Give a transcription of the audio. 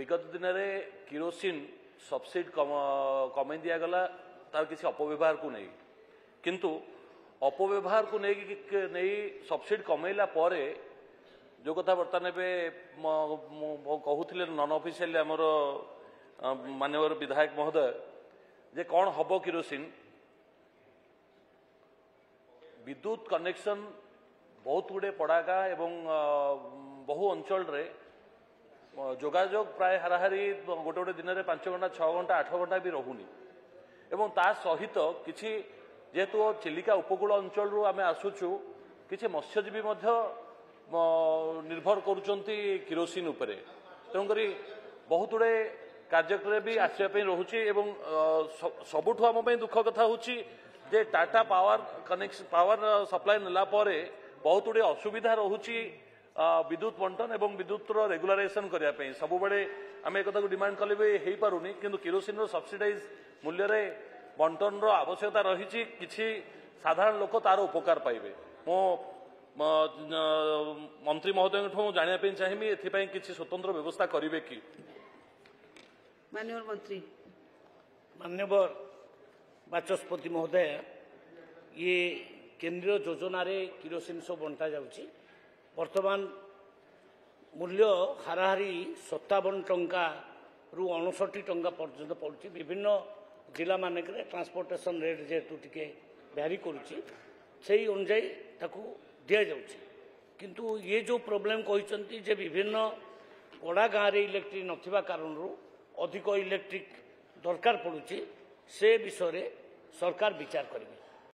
विगत दिन में किरोसिन सब्सिडी कमे दिगला तार किसी अपव्यवहार को नहीं किंतु अपव्यवहार को नहीं सब्सिडी कमेला परे जो कथा बर्तमान कहते नन ऑफिशियल आमर माननीय विधायक महोदय जे कौन हम किरोसिन विद्युत कनेक्शन बहुत गुड़े पड़ाका एवं बहु अंचल रे जोगाजोग प्राय हाराहारी गोटे गोटे दिन में 5 घंटा 6 घंटा 8 घंटा भी रहुनी एवं ता सहित किछि जेहेतु चिलिका उपकूल अंचल रु आमे आसुचु किछि मत्स्यजीवी निर्भर करुचंती किरोसिन उपरे तेणुकरी बहुत गुड़े कार्यक्रम भी आसवाई रोचे एवं सबुठ आम दुख कथा हूँ जे Tata power connection power supply नेला परे बहुत गुड़े असुविधा रोचे विद्युत बंटन एवं विद्युत रेगुलाराइजेशन करने सब बड़े आम एक डिमांड कले भी हो पारुनी किंतु किरोसिन सब्सिडाइज मूल्य रे बंटन आवश्यकता रही किसी साधारण लोक तार उपकार पाइबे मो मंत्री महोदय जानापी चाहिए एथपाई किसी स्वतंत्र व्यवस्था करेंगे कि माननीय मंत्री माननीय बाचस्पति महोदय ये केंद्रीय योजना रे किरोसिन सब बंटा जाउची वर्तमान मूल्य हाराहारी 57 टंका रु 59 टंका पर्यंत पड़ुची विभिन्न जिला मानक ट्रांसपोर्टेशन रेट जेहेतु टिके भ्यारी करुची से अनुजाई ताकू दिया जाउची किंतु ये जो प्रॉब्लम कहिसंती जे विभिन्न पड़ा गाँव रे इलेक्ट्रिक नथिबा कारण अधिक इलेक्ट्रिक दरकार पड़ुची से विषय सरकार विचार करेंगे।